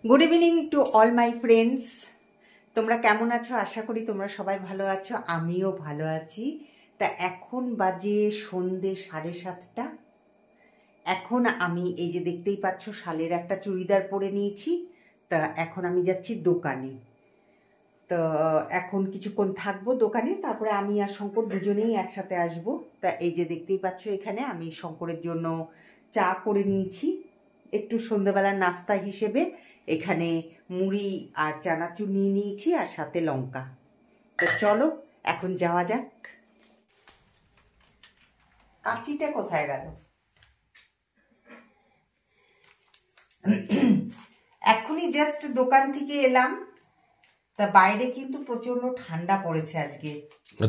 Good evening to all my friends. তোমরা কেমন আছো? আশা করি তোমরা সবাই ভালো আছো, আমিও ভালো আছি। তা এখন বাজে সন্ধে 7:30। এখন আমি এই যে দেখতেই পাচ্ছ শালের একটা চুড়িদার পরে নিয়েছি। তা এখন আমি যাচ্ছি দোকানে। তো এখন কিছুক্ষণ থাকবো দোকানে, তারপরে আমি আর শঙ্কর দুজনেই একসাথে আসবো। তা এই যে দেখতেই পাচ্ছ এখানে আমি শঙ্করের জন্য চা করে নিয়েছি একটু সন্ধ্যেবেলার নাস্তা হিসেবে। এখানে মুড়ি আর চানাচুর নিয়ে নিয়েছি আর সাথে লঙ্কা। তো চলো এখন যাওয়া যাক। কাঁচিটা কোথায় গেল? এখনই জাস্ট দোকান থেকে এলাম। তা বাইরে কিন্তু প্রচন্ড ঠান্ডা পড়েছে আজকে।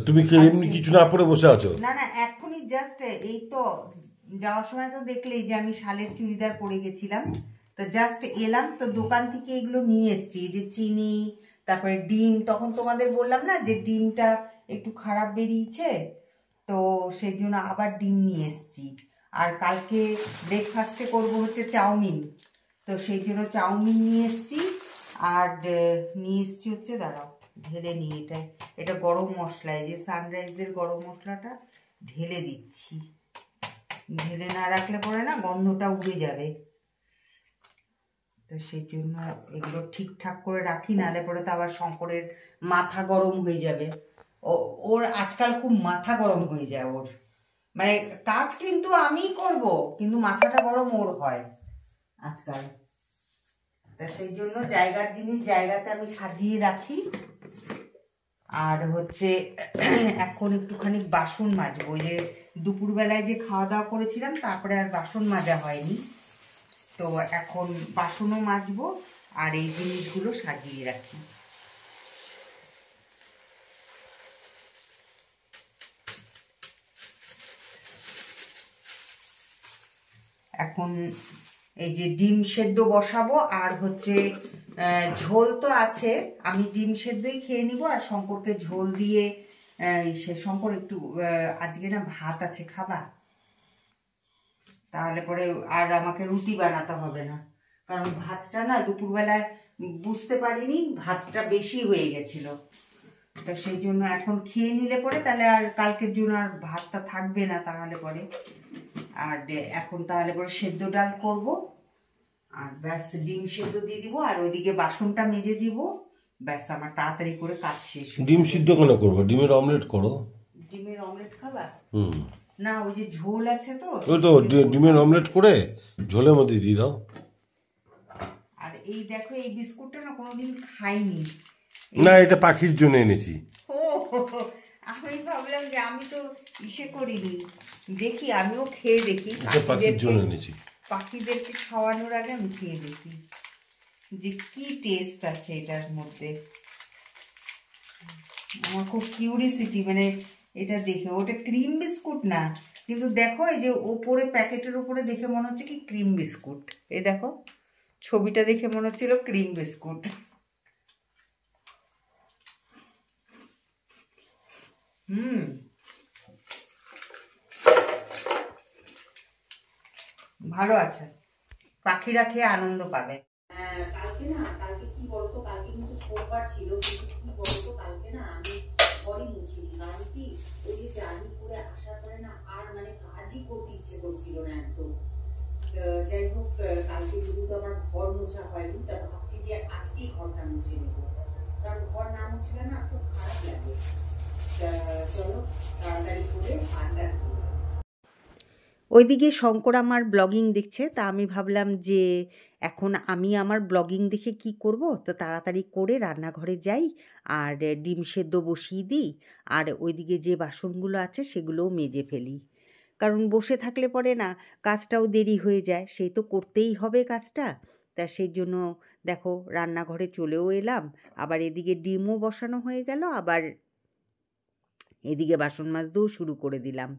তুমি কি এমনি কিছু না পরে বসে আছো? না না, এখনই জাস্ট এই তো যাওয়ার সময় তো দেখলেই যে আমি শালের চুড়িদার পরে গেছিলাম। তো জাস্ট এলাম, তো দোকান থেকে এগুলো নিয়ে এসছি, যে চিনি, তারপরে ডিম। তখন তোমাদের বললাম না যে ডিমটা একটু খারাপ বেরিয়েছে, তো সেই জন্য আবার ডিম নিয়ে এসছি। আর কালকে ব্রেকফাস্টে করবো হচ্ছে চাউমিন, তো সেই জন্য চাউমিন নিয়ে এসছি। আর নিয়ে এসছি হচ্ছে, দাঁড়াও ঢেলে নিই, এটা গরম মশলা, এই যে সানরাইজের গরম মশলাটা ঢেলে দিচ্ছি। ঢেলে না রাখলে পরে না গন্ধটা উড়ে যাবে, তো সেই জন্য এগুলো ঠিকঠাক করে রাখি, নাহলে পরে তো আবার শঙ্করের মাথা গরম হয়ে যাবে। ওর আজকাল খুব মাথা গরম হয়ে যায় ওর, মানে কাজ কিন্তু আমি করব কিন্তু মাথাটা গরম ওর হয় আজকাল। তা সেই জন্য জায়গার জিনিস জায়গাতে আমি সাজিয়ে রাখি। আর হচ্ছে এখন একটুখানি বাসন মাজবো, ওই যে দুপুরবেলায় যে খাওয়া দাওয়া করেছিলাম তারপরে আর বাসন মাজা হয়নি, তো এখন বাসনও মাজবো আর এই জিনিসগুলো সাজিয়ে রাখি। এখন এই যে ডিম সেদ্ধ বসাবো, আর হচ্ছে ঝোল তো আছে, আমি ডিম সেদ্ধই খেয়ে নিব। আর শঙ্করকে ঝোল দিয়ে সে শঙ্কর একটু আজকে না ভাত আছে, খাবা? তাহলে পরে আর আমাকে রুটি বানাতে হবে না, কারণ ভাতটা না দুপুরবেলায় বুঝতে পারিনি, ভাতটা বেশি হয়ে গেছিল। তো সেই জন্য এখন খেয়ে নিলে পরে তাহলে আর কালকের জন্য আর ভাতটা থাকবে না তাহলে পরে। আর এখন তাহলে পরে সেদ্ধ ডাল করব, আর ব্যাস ডিম সেদ্ধ দিয়ে দিব, আর ওইদিকে বাসনটা মেজে দিব, ব্যাস আমার তাড়াতাড়ি করে কাজ শেষ। ডিম সিদ্ধ কেন করবো? ডিমের অমলেট করো। ডিমের অমলেট খাবা? না, ওই যে ঝোল আছে তো, ওই তো ডিমের অমলেট করে ঝোলের মধ্যে দিয়ে দাও। আর এই দেখো এই বিস্কুটটা না কোনোদিন খাইনি। না, এটা পাখির জন্য এনেছি। ও, আমি ভাবলাম যে আমি তো ইসে করিনি, দেখি আমিও খেয়ে দেখি। পাখির জন্য এনেছি, পাখিদেরকে খাওয়ানোর আগে আমি খেয়ে দেখি যে কি টেস্ট আছে এটার মধ্যে। আমার খুব কিউরিসিটি, মানে এটা দেখে। ওটা ক্রিম বিস্কুট না, কিন্তু দেখো এই যে ওপরে প্যাকেটের উপরে দেখে মনে হচ্ছে কি ক্রিম বিস্কুট। এই দেখো ছবিটা দেখে মনে হচ্ছিল ক্রিম বিস্কুট। ভালো আছে, পাখিরা খেয়ে আনন্দ পাবে। কালকে কি বলতো, কালকে কিন্তু সোমবার ছিল, কিন্তু কি বলতো কালকে না আমি ঘরই মুছিনি, কারণ কি ওই যে জার্নি করে আসার পরে না আর মানে কাজই করতে ইচ্ছে করছিল না একদম। যাই হোক, কালকে যেহেতু আমার ঘর মোছা হয়নি, তা ভাবছি যে আজকেই ঘরটা মুছে নেবো, কারণ ঘর না মুছলে না খুব খারাপ লাগে। চলো তাড়াতাড়ি করে পান্ডা। ওইদিকে শঙ্কর আমার ব্লগিং দেখছে, তা আমি ভাবলাম যে এখন আমি আমার ব্লগিং দেখে কি করব, তো তাড়াতাড়ি করে রান্নাঘরে যাই আর ডিম সেদ্ধ বসিয়ে দিই, আর ওইদিকে যে বাসনগুলো আছে সেগুলোও মেজে ফেলি, কারণ বসে থাকলে পরে না কাজটাও দেরি হয়ে যায়, সেই তো করতেই হবে কাজটা। তা সেই জন্য দেখো রান্নাঘরে চলেও এলাম, আবার এদিকে ডিমও বসানো হয়ে গেল, আবার এদিকে বাসন মাজতেও শুরু করে দিলাম।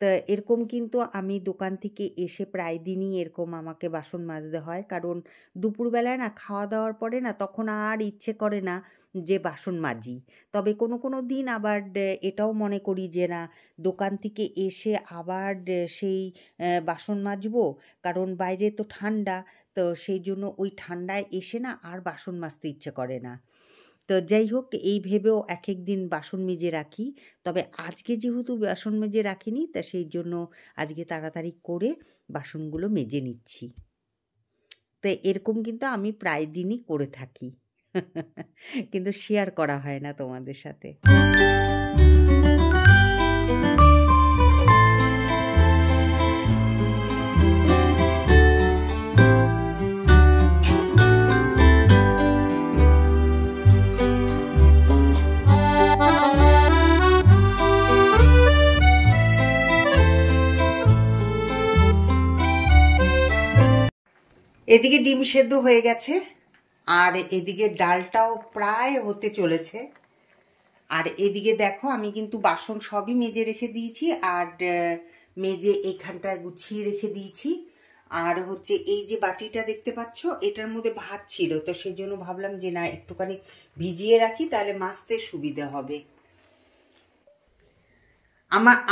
তা এরকম কিন্তু আমি দোকান থেকে এসে প্রায় দিনই এরকম আমাকে বাসন মাজতে হয়, কারণ দুপুরবেলায় না খাওয়া দাওয়ার পরে না তখন আর ইচ্ছে করে না যে বাসন মাজি। তবে কোনো কোনো দিন আবার এটাও মনে করি যে না, দোকান থেকে এসে আবার সেই বাসন মাজবো, কারণ বাইরে তো ঠান্ডা, তো সেই জন্য ওই ঠান্ডায় এসে না আর বাসন মাজতে ইচ্ছে করে না। তো যাই হোক, এই ভেবেও একেক দিন বাসন মেজে রাখি। তবে আজকে যেহেতু বাসন মেজে রাখিনি, তা সেই জন্য আজকে তাড়াতাড়ি করে বাসনগুলো মেজে নিচ্ছি। তো এরকম কিন্তু আমি প্রায় দিনই করে থাকি। কিন্তু শেয়ার করা হয় না তোমাদের সাথে। এদিকে ডিম সেদ্ধ হয়ে গেছে, আর এদিকে ডালটাও প্রায় হতে চলেছে। আর এদিকে দেখো, আমি কিন্তু বাসন সবই মেজে রেখে দিয়েছি, আর মেজে এখানটায় গুছিয়ে রেখে দিয়েছি। আর হচ্ছে এই যে বাটিটা দেখতে পাচ্ছ, এটার মধ্যে ভাত ছিল, তো সেই জন্য ভাবলাম যে না, একটুখানি ভিজিয়ে রাখি, তাহলে মাজতে সুবিধা হবে।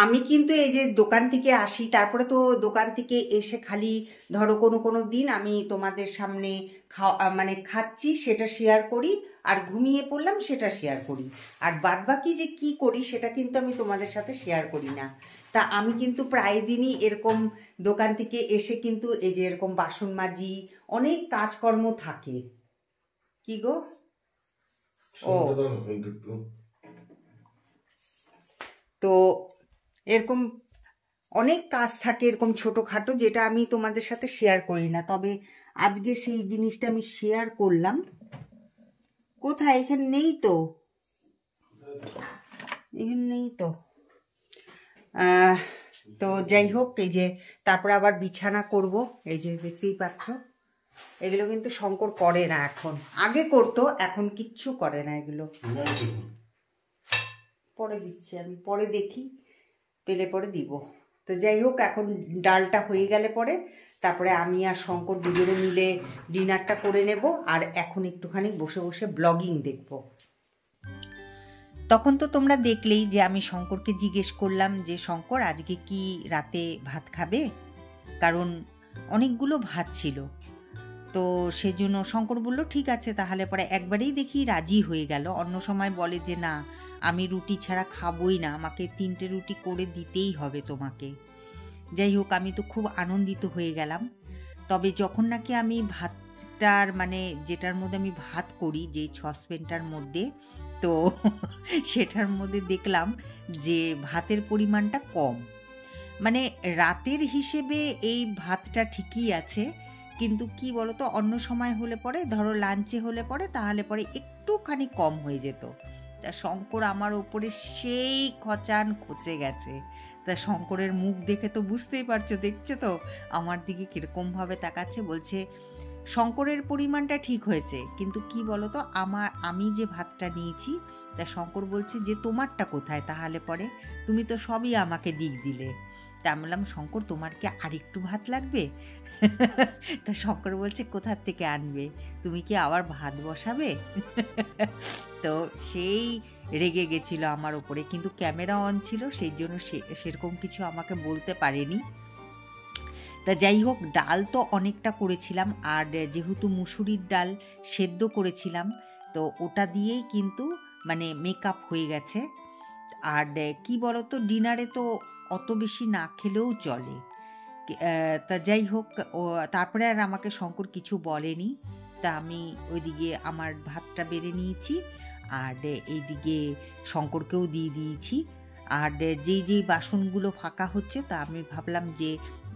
আমি কিন্তু এই যে দোকান থেকে আসি, তারপরে তো দোকান থেকে এসে খালি ধরো কোনো দিন আমি তোমাদের সামনে মানে খাচ্ছি সেটা শেয়ার করি, আর ঘুমিয়ে পড়লাম সেটা শেয়ার করি, আর বাদবাকি যে কি করি সেটা কিন্তু আমি তোমাদের সাথে শেয়ার করি না। তা আমি কিন্তু প্রায় দিনই এরকম দোকান থেকে এসে কিন্তু এই যে এরকম বাসন মাজি, অনেক কাজকর্ম থাকে। কি গো? ও, তো এরকম অনেক কাজ থাকে এরকম ছোটোখাটো, যেটা আমি তোমাদের সাথে শেয়ার করি না। তবে আজকে সেই জিনিসটা আমি শেয়ার করলাম। কোথায়? এখানে নেই তো, এখানে নেই তো। তো যাই হোক, এই যে তারপরে আবার বিছানা করব, এই যে দেখতেই পাচ্ছ। এগুলো কিন্তু শঙ্কর করে না এখন, আগে করতো, এখন কিচ্ছু করে না এগুলো। পরে দিচ্ছি আমি, পরে দেখি, পেলে পরে দিব। তো যাই হোক, এখন ডালটা হয়ে গেলে পরে তারপরে আমি আর শঙ্কর দুজনে মিলে ডিনারটা করে নেব, আর এখন একটুখানি বসে বসে ব্লগিং দেখব। তখন তো তোমরা দেখলেই যে আমি শঙ্করকে জিজ্ঞেস করলাম যে শঙ্কর আজকে কি রাতে ভাত খাবে, কারণ অনেকগুলো ভাত ছিল। তো সেজন্য শঙ্কর বলল ঠিক আছে, তাহলে পরে একবারেই দেখি রাজি হয়ে গেল। অন্য সময় বলে যে না, আমি রুটি ছাড়া খাবই না, আমাকে 3টে রুটি করে দিতেই হবে তোমাকে। যাই হোক, আমি তো খুব আনন্দিত হয়ে গেলাম। তবে যখন নাকি আমি ভাতটার মানে যেটার মধ্যে আমি ভাত করি, যেই সসপ্যানটার মধ্যে, তো সেটার মধ্যে দেখলাম যে ভাতের পরিমাণটা কম। মানে রাতের হিসেবে এই ভাতটা ঠিকই আছে, কিন্তু কি বলতো, অন্য সময় হলে পরে, ধরো লাঞ্চে হলে পরে, তাহলে পরে একটুখানি কম হয়ে যেত। তা শঙ্কর আমার ওপরে সেই খচে গেছে। তা শঙ্করের মুখ দেখে তো বুঝতেই পারছো, দেখছো তো আমার দিকে কীরকমভাবে তাকাচ্ছে। বলছে শঙ্করের পরিমাণটা ঠিক হয়েছে, কিন্তু কি বলতো, আমি যে ভাতটা নিয়েছি, তা শঙ্কর বলছে যে তোমারটা কোথায়, তাহলে পরে তুমি তো সবই আমাকে দিলে। তা আমি বললাম শঙ্কর, তোমার কি আরেকটু ভাত লাগবে? তা শঙ্কর বলছে কোথার থেকে আনবে, তুমি কি আবার ভাত বসাবে? তো সেই রেগে গেছিল আমার ওপরে, কিন্তু ক্যামেরা অন ছিল, সেই জন্য সেরকম কিছু আমাকে বলতে পারেনি। তা যাই হোক, ডাল তো অনেকটা করেছিলাম, আর যেহেতু মুসুরির ডাল সেদ্ধ করেছিলাম, তো ওটা দিয়েই কিন্তু মানে মেকআপ হয়ে গেছে। আর কি বলতো, ডিনারে তো অত বেশি না খেলেও চলে। তা যাই হোক, তারপরে আর আমাকে শঙ্কর কিছু বলেনি। তা আমি ওইদিকে আমার ভাতটা বেড়ে নিয়েছি, আর এইদিকে শঙ্করকেও দিয়ে দিয়েছি। আর যেই বাসনগুলো ফাঁকা হচ্ছে, তা আমি ভাবলাম যে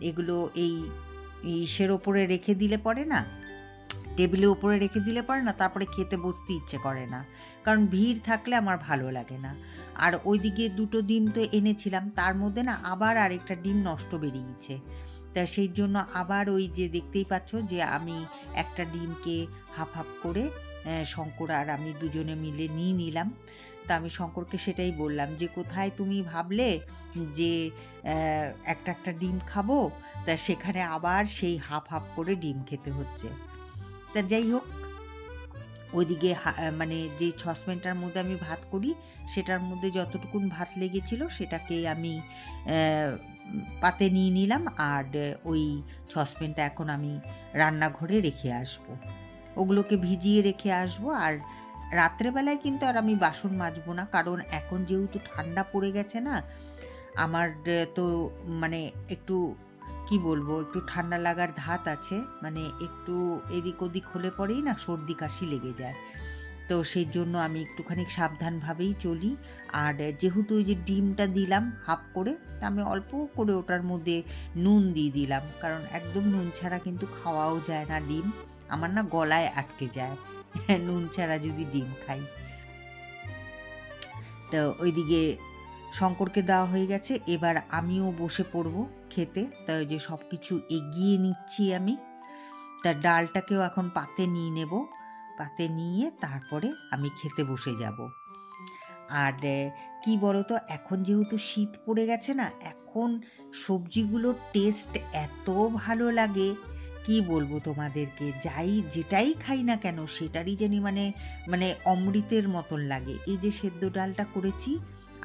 এগুলো এই ইসের ওপরে রেখে দিলে পরে না, টেবিলের উপরে রেখে দিলে পরে না, তারপরে খেতে বসতে ইচ্ছে করে না, কারণ ভিড় থাকলে আমার ভালো লাগে না। আর ওইদিকে 2টো ডিম তো এনেছিলাম, তার মধ্যে না আবার আরেকটা ডিম নষ্ট বেরিয়েছে। তা সেই জন্য আবার ওই যে দেখতেই পাচ্ছ যে আমি একটা ডিমকে হাফ করে শঙ্কর আর আমি দুজনে মিলে নিয়ে নিলাম। তা আমি শঙ্করকে সেটাই বললাম যে কোথায় তুমি ভাবলে যে একটা ডিম খাবো, তা সেখানে আবার সেই হাফ করে ডিম খেতে হচ্ছে। তা যাই হোক, ওইদিকে মানে যে সসপ্যানটার মধ্যে আমি ভাত করি, সেটার মধ্যে যতটুকুন ভাত লেগেছিল সেটাকে আমি পাতে নিয়ে নিলাম, আর ওই সসপ্যানটা এখন আমি রান্নাঘরে রেখে আসব, ওগুলোকে ভিজিয়ে রেখে আসব। আর রাত্রেবেলায় কিন্তু আর আমি বাসন মাজবো না, কারণ এখন যেহেতু ঠান্ডা পড়ে গেছে না, আমার তো মানে একটু কি বলবো, একটু ঠান্ডা লাগার ধাত আছে, মানে একটু এদিক ওদিক হলে পরেই না সর্দি কাশি লেগে যায়। তো সেই জন্য আমি একটুখানি সাবধানভাবেই চলি। আর যেহেতু ওই যে ডিমটা দিলাম হাফ করে, তা আমি অল্প করে ওটার মধ্যে নুন দিয়ে দিলাম, কারণ একদম নুন ছাড়া কিন্তু খাওয়াও যায় না ডিম, আমার না গলায় আটকে যায় নুন ছাড়া যদি ডিম খাই। তো ওইদিকে শঙ্করকে দেওয়া হয়ে গেছে, এবার আমিও বসে পড়বো খেতে। তাই ওই যে সব কিছু এগিয়ে নিচ্ছি আমি। তা ডালটাকেও এখন পাতে নিয়ে নেব, পাতে নিয়ে তারপরে আমি খেতে বসে যাব। আর কি বলতো, এখন যেহেতু শীত পড়ে গেছে না, এখন সবজিগুলোর টেস্ট এত ভালো লাগে, কি বলবো তোমাদেরকে, যেটাই খাই না কেন সেটারই জানি মানে মানে অমৃতের মতন লাগে। এই যে সেদ্ধ ডালটা করেছি,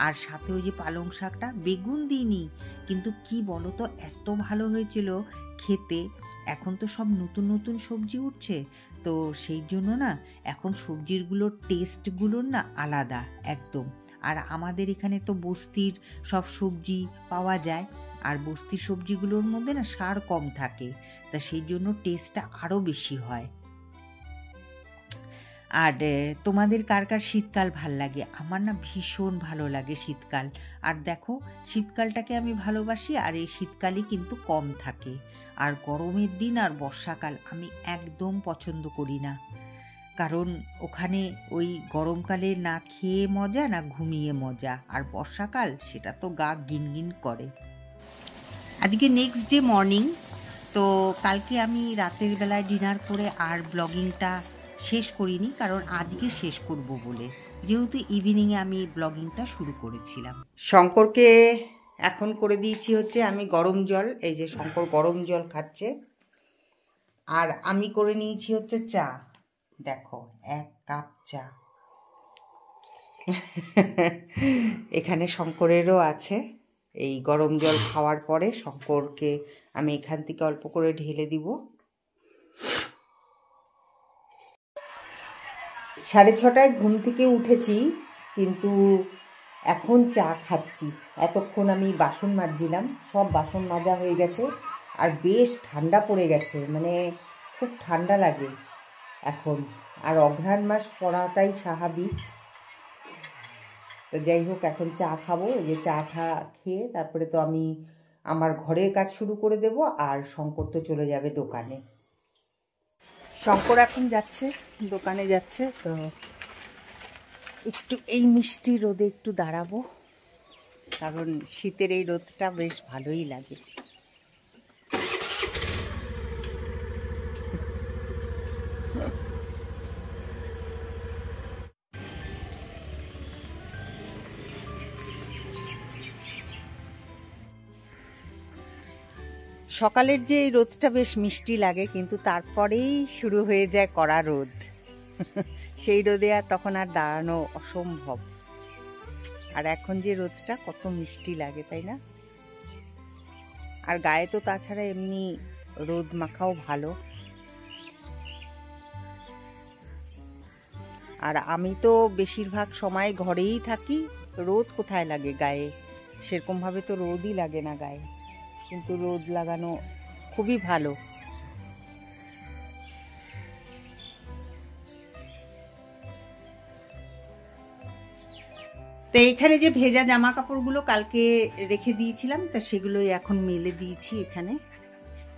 আর সাথে ওই যে পালং শাকটা, বেগুন দিইনি, কিন্তু কি বলতো এত ভালো হয়েছিল খেতে। এখন তো সব নতুন নতুন সবজি উঠছে, তো সেই জন্য না এখন সবজিগুলোর টেস্টগুলোর না আলাদা একদম। আর আমাদের এখানে তো বস্তির সব সবজি পাওয়া যায়, আর বস্তির সবজিগুলোর মধ্যে না সার কম থাকে, তা সেই জন্য টেস্টটা আরও বেশি হয়। আর তোমাদের কার কার শীতকাল ভাল লাগে? আমার না ভীষণ ভালো লাগে শীতকাল। আর দেখো, শীতকালটাকে আমি ভালোবাসি, আর এই শীতকালই কিন্তু কম থাকে। আর গরমের দিন আর বর্ষাকাল আমি একদম পছন্দ করি না, কারণ ওখানে ওই গরমকালে না খেয়ে মজা না ঘুমিয়ে মজা, আর বর্ষাকাল সেটা তো গা গিনগিন করে। আজকে নেক্সট ডে মর্নিং, তো কালকে আমি রাতের বেলায় ডিনার করে আর ব্লগিংটা শেষ করিনি, কারণ আজকে শেষ করব বলে, যেহেতু ইভিনিংয়ে আমি ব্লগিংটা শুরু করেছিলাম। শঙ্করকে এখন করে দিয়েছি হচ্ছে আমি গরম জল, এই যে শঙ্কর গরম জল খাচ্ছে, আর আমি করে নিয়েছি হচ্ছে চা। দেখো 1 কাপ চা এখানে শঙ্করেরও আছে। এই গরম জল খাওয়ার পরে শঙ্করকে আমি এখান থেকে অল্প করে ঢেলে দিব। 6:30 ঘুম থেকে উঠেছি, কিন্তু এখন চা খাচ্ছি। এতক্ষণ আমি বাসন মাজছিলাম, সব বাসন মাজা হয়ে গেছে, আর বেশ ঠান্ডা পড়ে গেছে, মানে খুব ঠান্ডা লাগে এখন, আর অঘ্রাণ মাস পড়াটাই স্বাভাবিক। তো যাই হোক, এখন চা খাবো। এই যে চাটা খেয়ে তারপরে তো আমি আমার ঘরের কাজ শুরু করে দেব, আর শঙ্কর তো চলে যাবে দোকানে। শঙ্কর এখন যাচ্ছে দোকানে, যাচ্ছে, তো একটু এই মিষ্টি রোদে একটু দাঁড়াবো, কারণ শীতের এই রোদটা বেশ ভালোই লাগে। সকালের যে এই রোদটা বেশ মিষ্টি লাগে, কিন্তু তারপরেই শুরু হয়ে যায় কড়া রোদ সেই রোদে আর তখন আর দাঁড়ানো অসম্ভব। আর এখন যে রোদটা কত মিষ্টি লাগে, তাই না? আর গায়ে তো তাছাড়া এমনি রোদ মাখাও ভালো। আর আমি তো বেশিরভাগ সময় ঘরেই থাকি, রোদ কোথায় লাগে গায়ে, সেরকমভাবে তো রোদই লাগে না গায়ে, কিন্তু রোদ লাগানো খুবই ভালো। তো এখানে যে ভেজা জামা কাপড়গুলো কালকে রেখে দিয়েছিলাম, তা সেগুলোই এখন মেলে দিয়েছি এখানে।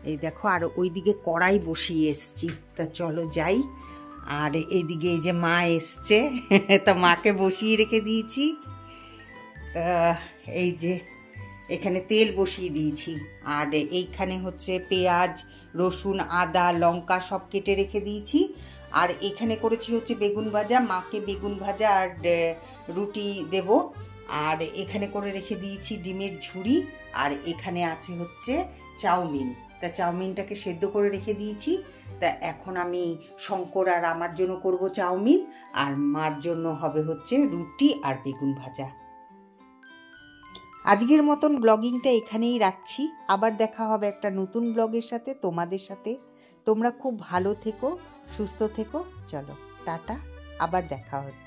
এই দেখো, আর ওইদিকে কড়াই বসিয়ে এসছি, তা চলো যাই। আর এইদিকে এই যে মা এসছে তা মাকে বসিয়ে রেখে দিয়েছি। তা এই যে এখানে তেল বসিয়ে দিয়েছি, আর এইখানে হচ্ছে পেঁয়াজ, রসুন, আদা, লঙ্কা সব কেটে রেখে দিয়েছি। আর এখানে করেছি হচ্ছে বেগুন ভাজা, মাকে বেগুন ভাজা আর রুটি দেব। আর এখানে করে রেখে দিয়েছি ডিমের ঝুড়ি, আর এখানে আছে হচ্ছে চাউমিন। তা চাউমিনটাকে সেদ্ধ করে রেখে দিয়েছি। তা এখন আমি শঙ্কর আর আমার জন্য করব চাউমিন, আর মার জন্য হবে হচ্ছে রুটি আর বেগুন ভাজা। আজকের মতন ব্লগিংটা এখানেই রাখছি। আবার দেখা হবে একটা নতুন ব্লগের সাথে, তোমাদের সাথে। তোমরা খুব ভালো থেকো, সুস্থ থেকো। চলো টাটা, আবার দেখা হচ্ছে।